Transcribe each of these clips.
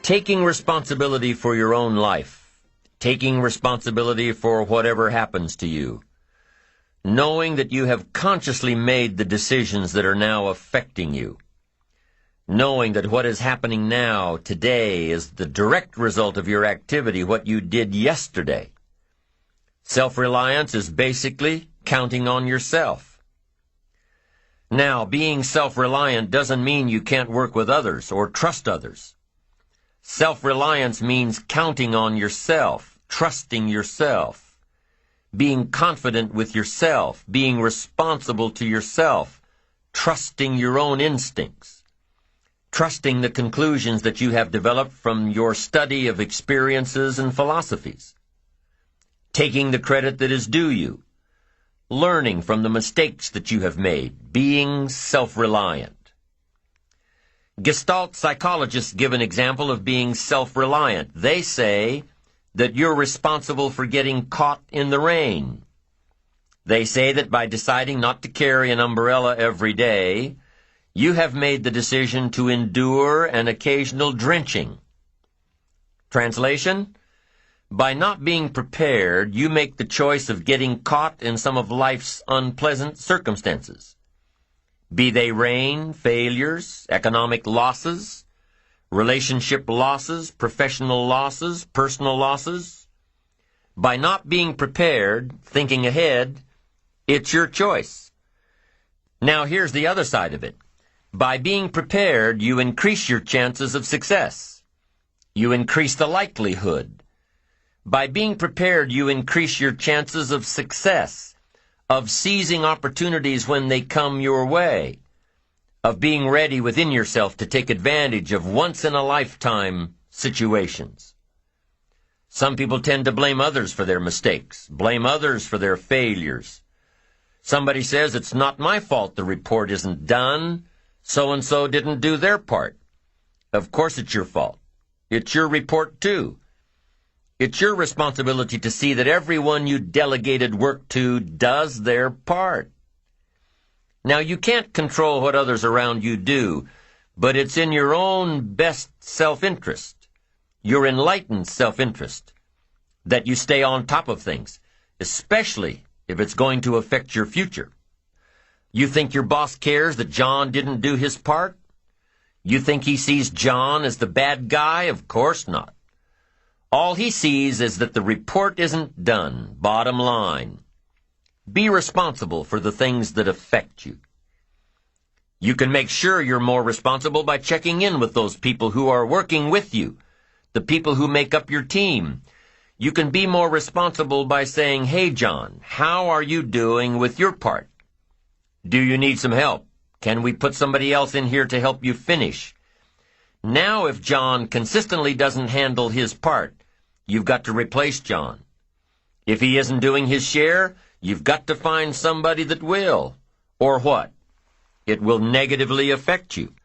Taking responsibility for your own life, taking responsibility for whatever happens to you, knowing that you have consciously made the decisions that are now affecting you, knowing that what is happening now, today, is the direct result of your activity, what you did yesterday. Self-reliance is basically counting on yourself. Now, being self-reliant doesn't mean you can't work with others or trust others. Self-reliance means counting on yourself, trusting yourself, being confident with yourself, being responsible to yourself, trusting your own instincts, trusting the conclusions that you have developed from your study of experiences and philosophies, taking the credit that is due you, learning from the mistakes that you have made, being self-reliant. Gestalt psychologists give an example of being self-reliant. They say that you're responsible for getting caught in the rain. They say that by deciding not to carry an umbrella every day, you have made the decision to endure an occasional drenching. Translation? By not being prepared, you make the choice of getting caught in some of life's unpleasant circumstances. Be they rain, failures, economic losses, relationship losses, professional losses, personal losses. By not being prepared, thinking ahead, it's your choice. Now here's the other side of it. By being prepared, you increase your chances of success. You increase the likelihood. By being prepared, you increase your chances of success, of seizing opportunities when they come your way, of being ready within yourself to take advantage of once-in-a-lifetime situations. Some people tend to blame others for their mistakes, blame others for their failures. Somebody says, it's not my fault the report isn't done, so-and-so didn't do their part. Of course it's your fault. It's your report too. It's your responsibility to see that everyone you delegated work to does their part. Now, you can't control what others around you do, but it's in your own best self-interest, your enlightened self-interest, that you stay on top of things, especially if it's going to affect your future. You think your boss cares that John didn't do his part? You think he sees John as the bad guy? Of course not. All he sees is that the report isn't done, bottom line. Be responsible for the things that affect you. You can make sure you're more responsible by checking in with those people who are working with you, the people who make up your team. You can be more responsible by saying, hey, John, how are you doing with your part? Do you need some help? Can we put somebody else in here to help you finish? Now, if John consistently doesn't handle his part, you've got to replace John. If he isn't doing his share, you've got to find somebody that will. Or what? It will negatively affect you.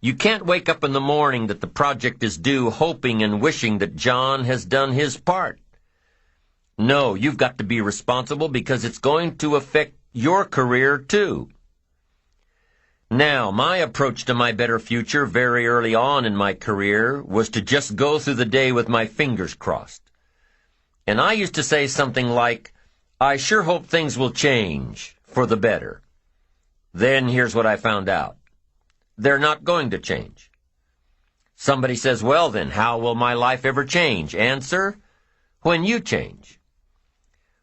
You can't wake up in the morning that the project is due hoping and wishing that John has done his part. No, you've got to be responsible because it's going to affect your career too. Now, my approach to my better future very early on in my career was to just go through the day with my fingers crossed. And I used to say something like, I sure hope things will change for the better. Then here's what I found out. They're not going to change. Somebody says, well then, how will my life ever change? Answer, when you change.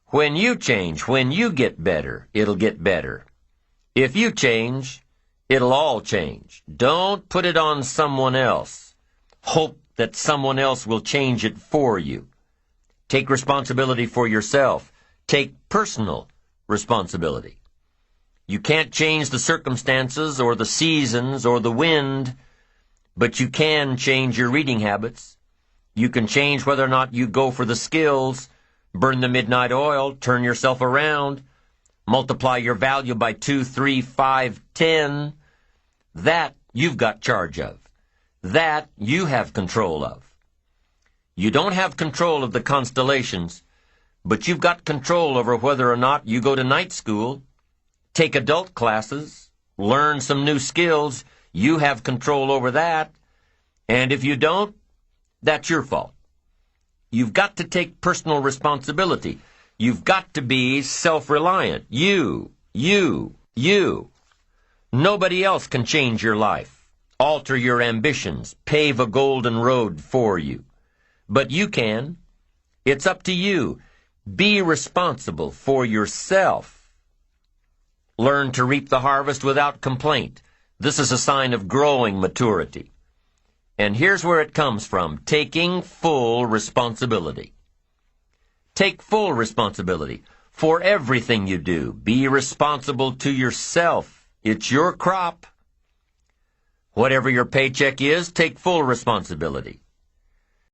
When you change, when you get better, it'll get better. If you change, it'll all change. Don't put it on someone else. Hope that someone else will change it for you. Take responsibility for yourself. Take personal responsibility. You can't change the circumstances or the seasons or the wind, but you can change your reading habits. You can change whether or not you go for the skills, burn the midnight oil, turn yourself around, multiply your value by 2, 3, 5, 10. That you've got charge of. That you have control of. You don't have control of the constellations, but you've got control over whether or not you go to night school, take adult classes, learn some new skills. You have control over that. And if you don't, that's your fault. You've got to take personal responsibility. You've got to be self-reliant. You. Nobody else can change your life, alter your ambitions, pave a golden road for you. But you can. It's up to you. Be responsible for yourself. Learn to reap the harvest without complaint. This is a sign of growing maturity. And here's where it comes from: taking full responsibility. Take full responsibility for everything you do. Be responsible to yourself. It's your crop. Whatever your paycheck is, take full responsibility.